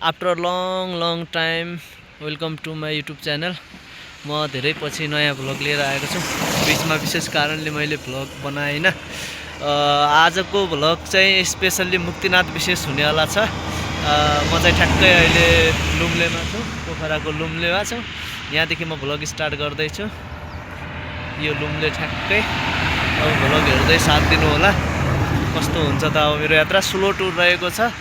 After long time welcome to my YouTube channel. म धेरै पछि नयाँ भ्लग लिएर आएको छु। बिचमा विशेष कारणले मैले भ्लग बनाइनँ। आजको भ्लग चाहिँ स्पेसल्ली मुक्तिनाथ विशेष हुनेवाला छ। म चाहिँ ठ्याक्कै अहिले लुम्लेमा छु, पोखराको लुम्लेमा छु। यहाँदेखि म भ्लग स्टार्ट गर्दैछु। यो लुम्ले ठ्याक्कै। अब भ्लग हेर्दै साथ दिनु होला। कस्तो हुन्छ त अब मेरो यात्रा स्लो टुर रहेको छ।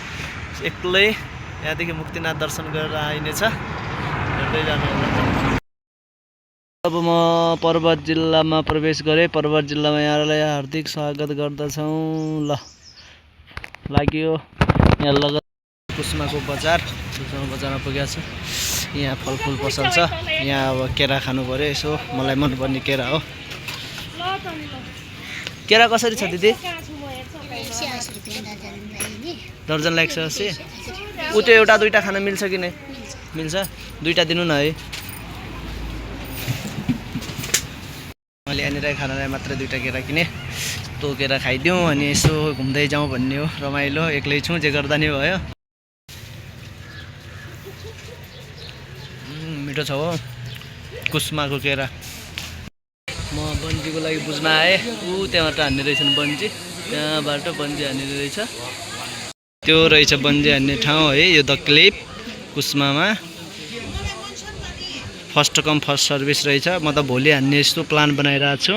एक्लै यहाँदेखि मुक्तिनाथ दर्शन गरेर आइनेछ, हेर्दै जानु होला। अब म पर्वत जिल्लामा प्रवेश गरेँ। पर्वत जिल्लामा यहाँलाई हार्दिक स्वागत गर्दछौँ। ल लाग्यो यहाँ लगत कुस्माको बजार। कुस्मा बजारमा पुगेको छु। यहाँ फलफुल पसल छ। यहाँ अब केरा खानु पर्यो। यसो मलाई मनपर्ने केरा हो। केरा कसरी छ दिदी? दर्जन लाग्छ 80। ऊ त्यो एउटा दुईटा खान मिल्छ कि नै? मिल्छ। दुईटा दिनु न है। मैले यहाँनिर खानालाई मात्र दुईटा केरा किने। यस्तो केरा खाइदिउँ अनि यसो घुम्दै जाउँ भन्ने हो। रमाइलो, एक्लै छु, जे गर्दा नि भयो। मिठो छ हो कुस्माको केरा। म बन्जीको लागि बुझ्न आएँ। त्यहाँबाट हान्ने रहेछन् बन्जी। त्यहाँबाट बन्जी हान्ने रहेछ। त्यो रहेछ बन्जी हान्ने ठाउँ है। यो द क्लिप कुस्मामा फर्स्ट कम फर्स्ट सर्भिस रहेछ। म त भोलि हान्ने यस्तो प्लान बनाइरहेको छु।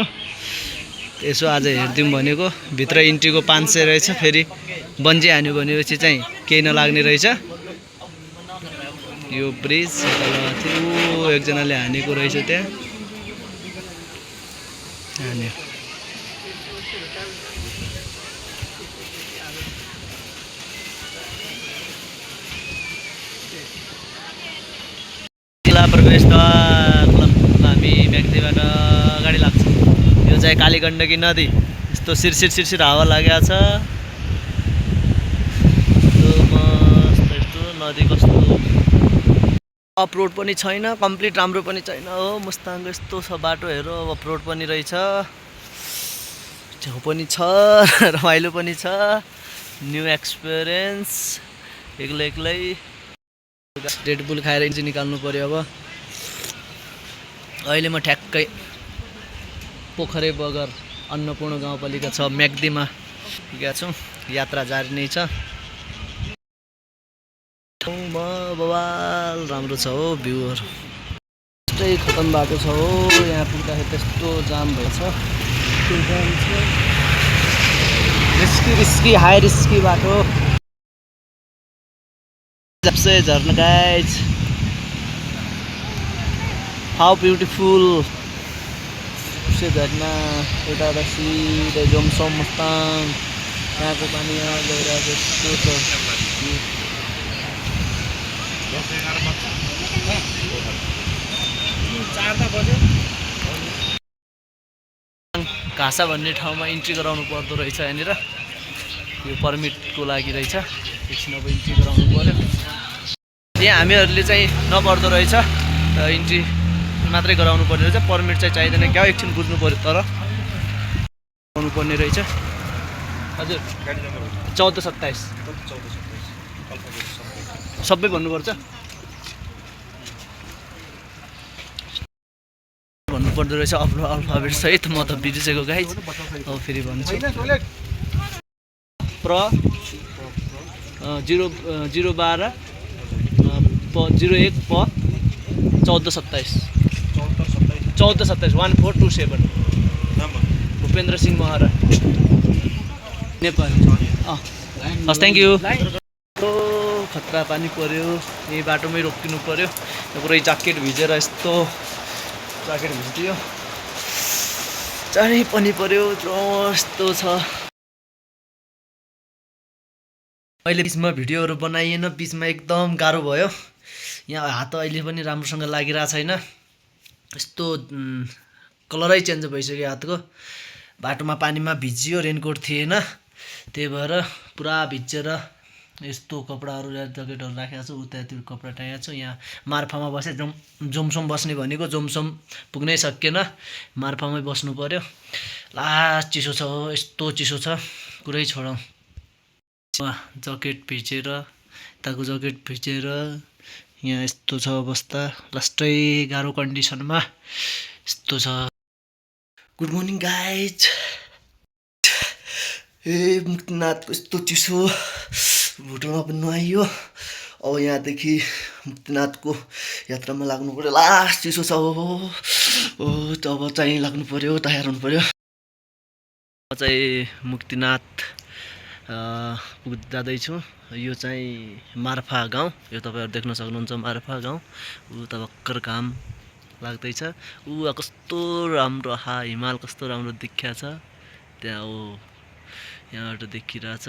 यसो आज हेरिदिउँ भनेको। भित्र इन्ट्रीको 500 रहेछ। फेरि बन्जी हान्यो भनेपछि चाहिँ केही नलाग्ने रहेछ। यो ब्रिज एकजनाले हानेको रहेछ त्यहाँ हान्यो। जिल्ला प्रवेशद्वार। ल हामी म्याग्दीबाट गाडी लाग्छ। यो चाहिँ कालीगण्डकी नदी। यस्तो सिरसिर हावा लागेको छ। यस्तो नदी कस्तो अफरोड पनि छैन, कम्प्लिट राम्रो पनि छैन हो। मुस्ताङको यस्तो छ बाटो हेर। अफरोड पनि रहेछ, छेउ पनि छ, रमाइलो पनि छ। New experience. एक्लै रेडबुल खाएर इन्जिन निकाल्नु पर्यो। अब अहिले म ठ्याक्कै पोखरे बगर अन्नपूर्ण गाउँपालिका 6 म्याग्दीमा पुगेको छु। यात्रा जारी नै छ। बवाल राम्रो छ हो भ्यूहरू। त्यस्तै खतम बाटो छ हो। यहाँ पुग्दाखेरि त्यस्तो जाम भएछ। रिस्की हाई रिस्की बाटो। सबसे झर्ना गाइज, हाउ ब्युटिफुल। सबसे झर्ना एउटा सिधै जोमसोम मुस्ताङ। यहाँको पानी यहाँ गइरहेको यस्तो छ। घाँसा भन्ने ठाउँमा इन्ट्री गराउनु पर्दो रहेछ। यहाँनिर यो पर्मिटको लागि रहेछ। एकछिन अब इन्ट्री गराउनु पर्यो। यहाँ हामीहरूले चाहिँ नपर्दो रहेछ, इन्ट्री मात्रै गराउनु पर्ने रहेछ। पर्मिट चाहिँ चाहिँदैन क्या, एकछिन बुझ्नु पर्यो। तर गराउनु पर्ने रहेछ। हजुर 1427 सबै भन्नुपर्छ। भन्नुपर्दो रहेछ अल्फाबेट सहित। म त बिर्सेको गाइज। अब फेरि भन्छु। प्र 0 012 01 प 1427 1427 भूपेन्द्र सिंह महरा नेपाल। हस्, थ्याङ्क यू। खतरा पानी पर्यो। यही बाटोमै रोकिनु पर्यो। पुरै ज्याकेट भिजेर यस्तो ज्याकेट भिजिदियो। चाँडै पनि पर्यो। यस्तो छ। अहिले बिचमा भिडियोहरू बनाइएन। बिचमा एकदम गाह्रो भयो। यहाँ हात अहिले पनि राम्रोसँग लागिरहेको छैन। यस्तो कलरै चेन्ज भइसक्यो हातको। बाटोमा पानीमा भिजियो, रेनकोट थिएन, त्यही भएर पुरा भिजेर यस्तो कपडाहरू ज्याकेटहरू राखेको छु। उता त्यो कपडा टाँगेको छु। यहाँ मार्फामा बसेँ। जोमसोम बस्ने भनेको जोमसोम पुग्नै सकिएन। मार्फामै बस्नु पर्यो। लास्ट चिसो छ हो। यस्तो चिसो छ, कुरै छोडौँ। ज्याकेट भिजेर यताको ज्याकेट भिजेर यहाँ यस्तो छ अवस्था लास्टै गाह्रो कन्डिसनमा यस्तो छ। Good morning guys. मुक्तिनाथको यस्तो चिसो भुटनमा पनि नुहाइयो। अब यहाँदेखि मुक्तिनाथको यात्रामा लाग्नु पर्यो। लास्ट चिसो छ अब चाहिँ लाग्नु पर्यो, तयार हुनु पर्यो। म चाहिँ मुक्तिनाथ जाँदैछु। यो चाहिँ मार्फा गाउँ, यो तपाईँहरू देख्न सक्नुहुन्छ मार्फा गाउँ। उता भर्खर घाम लाग्दैछ। कस्तो राम्रो हिमाल कस्तो राम्रो देखिया छ त्यहाँ। यहाँबाट देखिरहेछ।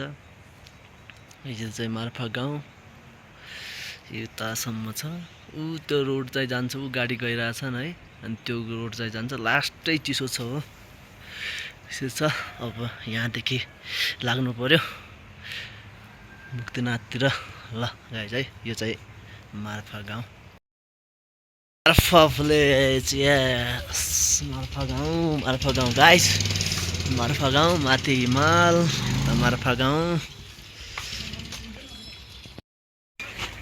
यो चाहिँ मार्फा गाउँ यतासम्म छ। त्यो रोड चाहिँ जान्छ, गाडी गइरहेछन् है। अनि त्यो रोड चाहिँ जान्छ। लास्टै चिसो छ हो, यसो छ। अब यहाँदेखि लाग्नु पर्यो मुक्तिनाथतिर। ल गाइज है, यो चाहिँ मार्फा गाउँ। मार्फा प्लेस, यस मार्फा गाउँ गाइज। मार्फा गाउँ माथि हिमाल, मार्फा गाउँ।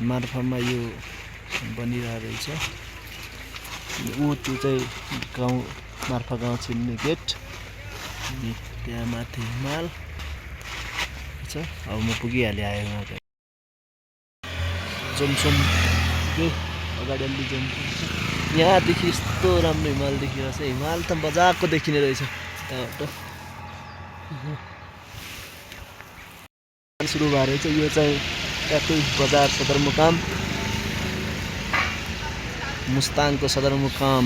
मार्फामा यो बनिरहेको रहेछ। त्यो चाहिँ गाउँ मार्फा गाउँ छिर्ने गेट। अनि त्यहाँ माथि हिमाल छ। अब म पुगिहालेँ आयो। जमसम अगाडि अलि जमसम छ। यहाँदेखि यस्तो राम्रो हिमाल देखिरहेछ। हिमाल त मजाको देखिने रहेछ त्यहाँबाट। सुरु भएर चाहिँ यो चाहिँ ट्याक्कै बजार सदरमुकाम, मुस्ताङको सदरमुकाम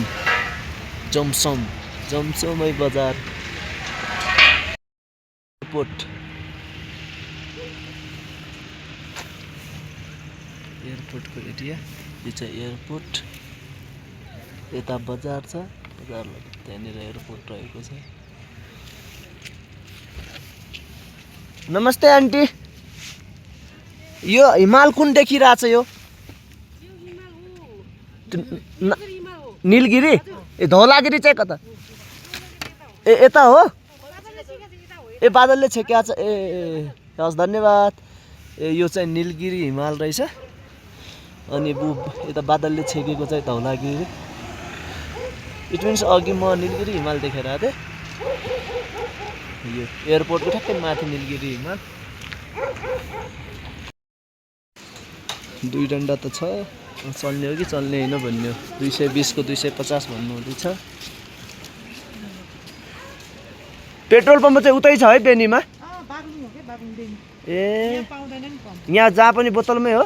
जमसमै बजार। एयरपोर्टको एरिया यो चाहिँ एयरपोर्ट। यता बजार छ, बजार त्यहाँनिर एयरपोर्ट रहेको छ। नमस्ते आन्टी, यो हिमाल कुन देखिरहेछ? यो नीलगिरी ए धौलागिरी चाहिँ कता? ए यता हो। ए बादलले छेक्या छ। ए हस् धन्यवाद। ए यो चाहिँ नीलगिरी हिमाल रहेछ। अनि यता बादलले छेकेको चाहिँ धौलागिरी। इट मिन्स अघि म नीलगिरी हिमाल देखेर आएको थिएँ। यो एयरपोर्टको ठ्याक्कै माथि नीलगिरी हिमाल। दुई डन्डा त छ, चल्ने हो कि चल्ने होइन भन्ने हो। 220 को 250 भन्नु हुँदैछ। पेट्रोल पम्प चाहिँ उतै छ है बेनीमा? ए यहाँ जहाँ पनि बोतलमै हो।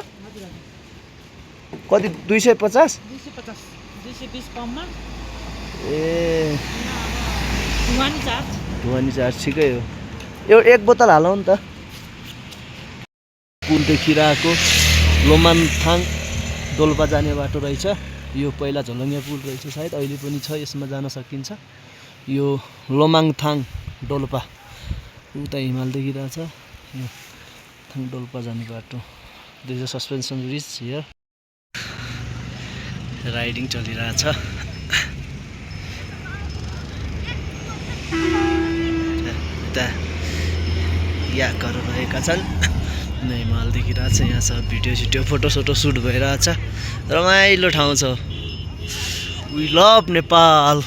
कति 250? 220 पम्पमा। ए ढुवानी चार्ज ठिकै हो। यो एक बोतल हालौँ नि त। पुल देखिरहेको लोमानथाङ डोल्पा जाने बाटो रहेछ। यो पहिला झोलङ्गिया पुल रहेछ सायद, अहिले पनि छ, यसमा जान सकिन्छ। यो लोमाङथाङ डोल्पा उता हिमाल देखिरहेछ। यो थाङ डोल्पा जाने बाटो। This is suspension bridge here. Riding चलिरहेछ। यता याकहरू रहेका छन्। हिमाल देखिरहेछ। यहाँ सब भिडियो फोटो सुट भइरहेछ। रमाइलो ठाउँ छ। We love Nepal.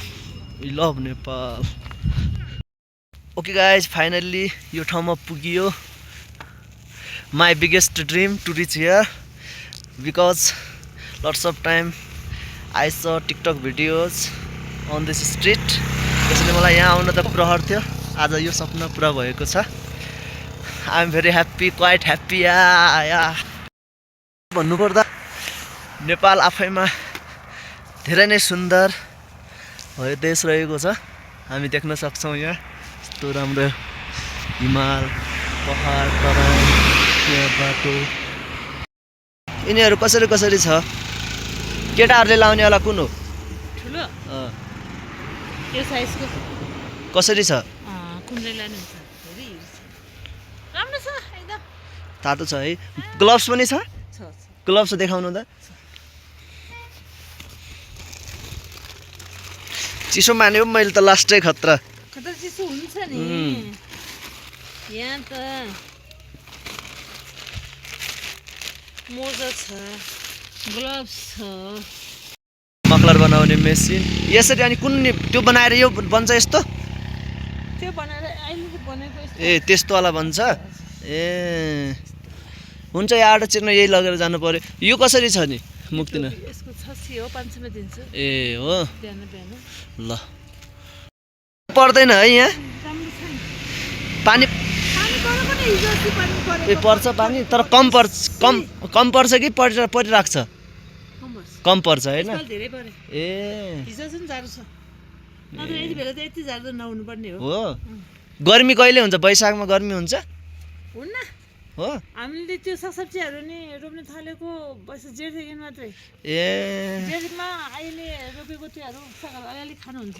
Okay guys, finally यो ठाउँमा पुगियो। My biggest dream to reach here because lots of time I saw TikTok videos on this street. त्यसैले मलाई यहाँ आउन त प्रहर थियो। आज यो सपना पुरा भएको छ। I am very happy, quite happy. भन्नुपर्दा नेपाल आफैमा धेरै नै सुन्दर देश रहेको छ। हामी देख्न सक्छौँ यहाँ यस्तो राम्रो हिमाल, पहाड, तराई, बाटो। यिनीहरू कसरी छ? केटाहरूले लाउनेवाला कुन हो? ठुलो यो साइजको कसरी छ? कुनले लानुहुन्छ? राम्रो छ एकदम तातो छ है। ग्लोभ्स पनि छ? ग्लोभ्स देखाउनु त। चिसो मान्यो मैले त लास्टै खतरा चिसो हुन्छ नि यहाँ त। मोजा छ, ग्लोभ्स छ। मफलर बनाउने मेसिन यसरी। अनि कुन त्यो बनाएर यो बन्छ यस्तो? त्यो बनाएर अहिले बनेको यस्तो। ए त्यस्तोवाला बन्छ। ए हुन्छ, यहाँ चिर्न यही लगेर जानु पर्यो। यो कसरी छ नि मुक्तिनाथ? यसको 600 हो, 500 मा दिन्छु। ए हो, बिहान बिहान। ल पर्दैन है यहाँ राम्रो छ नि। पानी? पानी पर्नु पनि हिजो अस्ति पानी परेको। ए पर्छ पानी, तर कम पर्छ कि परिरहेको छ? कम पर्छ होइन? यसपालि धेरै पर्यो। ए हिजो चाहिँ जाडो छ। नत्र यति बेला त यति जाडो नहुनु पर्ने हो। हो। गर्मी कहिले हुन्छ? वैशाखमा गर्मी हुन्छ? हुन्न। हो। हामीले त्यो सागसब्जीहरू नि रोप्न थालेको जेठदेखि मात्रै। ए जेठमा अहिले रोपेको त्योहरू सागहरू अलिअलि खानुहुन्छ।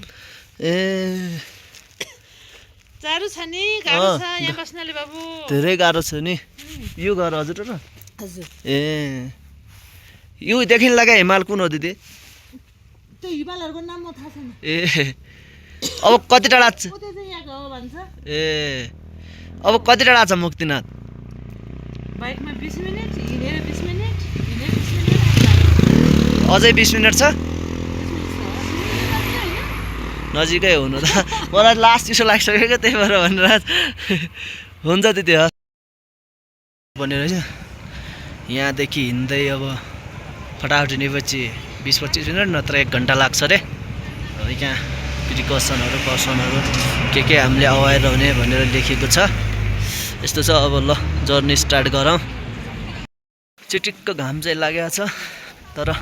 ए जाडो छ नि, गाह्रो छ यहाँ बस्नाले बाबु। धेरै गाह्रो छ नि यो घर हजुर र? हजुर। ए यो देखिन लगा हिमाल कुन हो दिदी? त्यो हिमालहरूको नाम म थाहा छैन। ए अब कति टाढा छ? त्यो चाहिँ यहाँको हो भन्छ। ए अब कति टाढा छ मुक्तिनाथ? बाइकमा 20 मिनेट, हिँडेर 20 मिनेट, हिँडेर 20 मिनेट। अझै 20 मिनट छ? नजिकै हुनु त। मलाई लास्ट चिसो लागिसक्यो क्या, त्यही भएर भनेर। हुन्छ दिदी भन्ने रहेछ। यहाँदेखि हिँड्दै अब फटाफट हिँडेपछि 20-25 मिनट नत्र 1 घन्टा लाग्छ अरे। यहाँ प्रिकसनहरू के हामीले अवाएर हुने भनेर लेखेको छ। यस्तो छ। अब ल जर्नी स्टार्ट गरौँ। चिटिक्क घाम चाहिँ लागेको छ, तर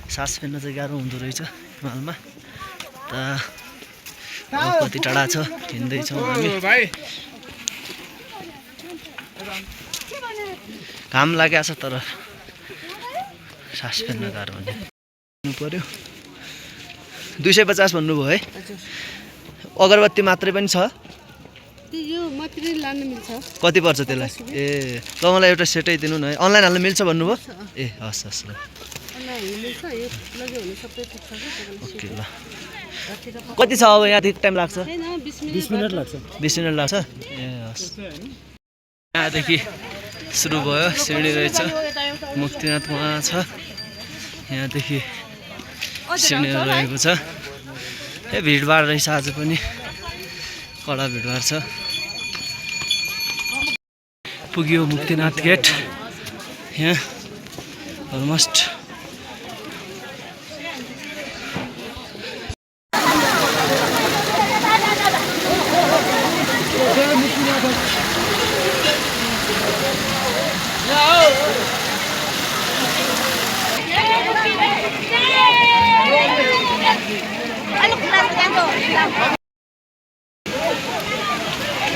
सास फेर्न चाहिँ गाह्रो हुँदो रहेछ हिमालमा। त अब कति टाढा छ हिँड्दैछौँ हामी। घाम लागेको छ, तर सास फेर्न गाह्रो हुने पर्यो। 250 भन्नुभयो है? अगरबत्ती मात्रै पनि छ? यो मात्रै लान मिल्छ। कति पर्छ त्यसलाई? ए ल मलाई एउटा सेटै दिनु न है। अनलाइन हाल्न मिल्छ भन्नुभयो? ए हस् हस् ल। ओके ल। कति छ अब? यहाँदेखि टाइम लाग्छ? 20 मिनट लाग्छ। 20 मिनट लाग्छ? ए हस्। यहाँदेखि सुरु भयो। सिँढी रहेछ, मुक्तिनाथ वहाँ छ। यहाँदेखि सिँढीहरू रहेको छ। ए भिडभाड रहेछ आज पनि, कडा भिडभाड छ। पुग्यो मुक्तिनाथ गेट। यहाँ अलमोस्ट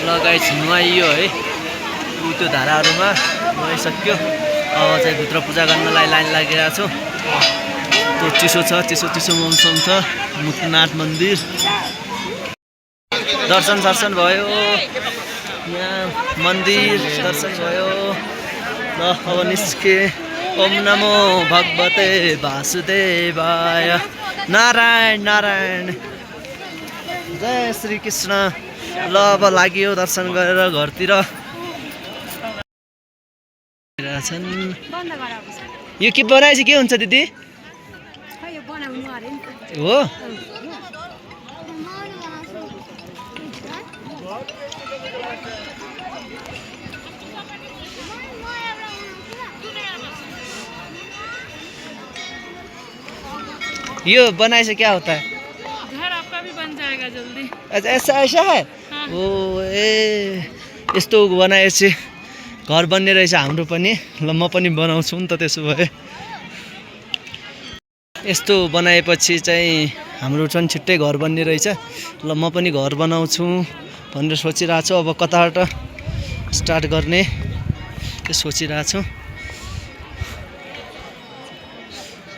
लगाइ नुहाइयो है। ऊ त्यो धाराहरूमा नुहाइसक्यो। अब चाहिँ भित्र पूजा गर्नलाई लाइन लागिरहेको छु। त्यो चिसो छ, चिसो मौसम छ। मुक्तिनाथ मन्दिर दर्शन भयो। यहाँ मन्दिर दर्शन भयो। ल अब निस्के। ओम नमो भगवते वासुदेवाय। नारायण नारायण। जय श्री कृष्ण। ल अब लाग्यो दर्शन गरेर घरतिर। यो के बनाएछ? के हुन्छ दिदी? हो यो बनाएछ क्या होता है? घर आपका भी बन जाएगा जल्दी। अच्छा ऐसा है? ओ ए यस्तो बनाएपछि घर बन्ने रहेछ हाम्रो पनि। ल म पनि बनाउँछु नि त त्यसो भए। यस्तो बनाएपछि चाहिँ हाम्रो चाहिँ छिट्टै घर बन्ने रहेछ। ल म पनि घर बनाउँछु भनेर सोचिरहेको छु। अब कताबाट स्टार्ट गर्ने त्यो सोचिरहेको छु।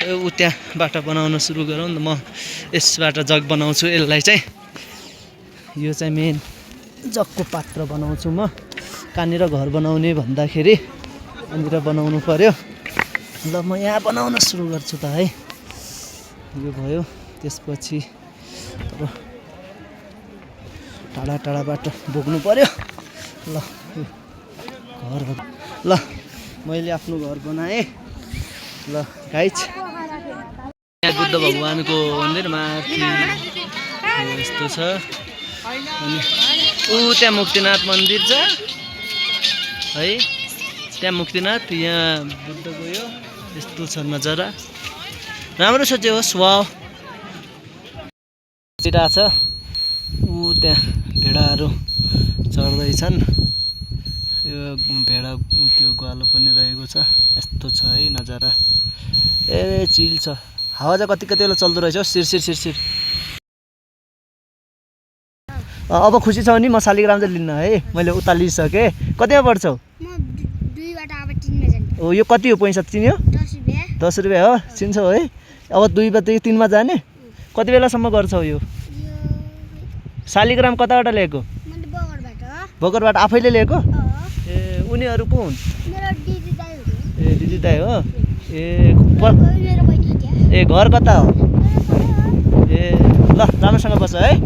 ऊ त्यहाँबाट बनाउन सुरु गरौँ न। म यसबाट जग बनाउँछु। यसलाई चाहिँ यो चाहिँ मेन जगको पात्र बनाउँछु म। कहाँनिर घर बनाउने भन्दाखेरि यहाँनिर बनाउनु पर्यो। ल म यहाँ बनाउन सुरु गर्छु त है। यो भयो। त्यसपछि अब टाढाबाट बोक्नु पर्यो। ल घर ल मैले आफ्नो घर बनाएँ ल गाइज। यहाँ बुद्ध भगवानको मन्दिर माथि यस्तो छ अनि त्यहाँ मुक्तिनाथ मन्दिर छ है, त्यहाँ मुक्तिनाथ, यहाँ बुद्धको यो यस्तो छ नजारा, राम्रो छ त्यो होस्। वाउ छ त्यहाँ भेडाहरू चढ्दैछन्, यो भेडा त्यो ग्वालो पनि रहेको छ, यस्तो छ है नजारा। ए चिल छ, हावा चाहिँ कति बेला चल्दो रहेछ हौ, सिरसिर सिरसिर। अब खुसी छौ नि? म शालिग्राम चाहिँ लिन्न है, मैले उता लिइसकेँ। कतिमा पर्छौ? ओ यो कति हो पैसा चिन्यो? 10 रुपियाँ हो, चिन्छौ है। अब 2बाट 3मा जाने, कति बेलासम्म गर्छौ? यो शालिग्राम कताबाट ल्याएको? बगरबाट आफैले ल्याएको? ए उनीहरू को हुन्? ए दिदी दाइ हो। ए घर कता हो? ए ल राम्रोसँग बस्छ है।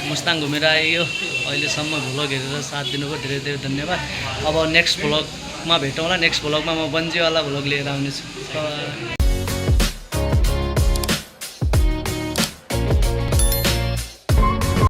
मुस्ताङ घुमेर आयो अहिलेसम्म, भ्लग हेरेर साथ दिनुभयो धेरै धेरै धन्यवाद। अब नेक्स्ट भ्लगमा भेटौँला, नेक्स्ट भ्लगमा म बन्जीवाला भ्लग लिएर आउनेछु।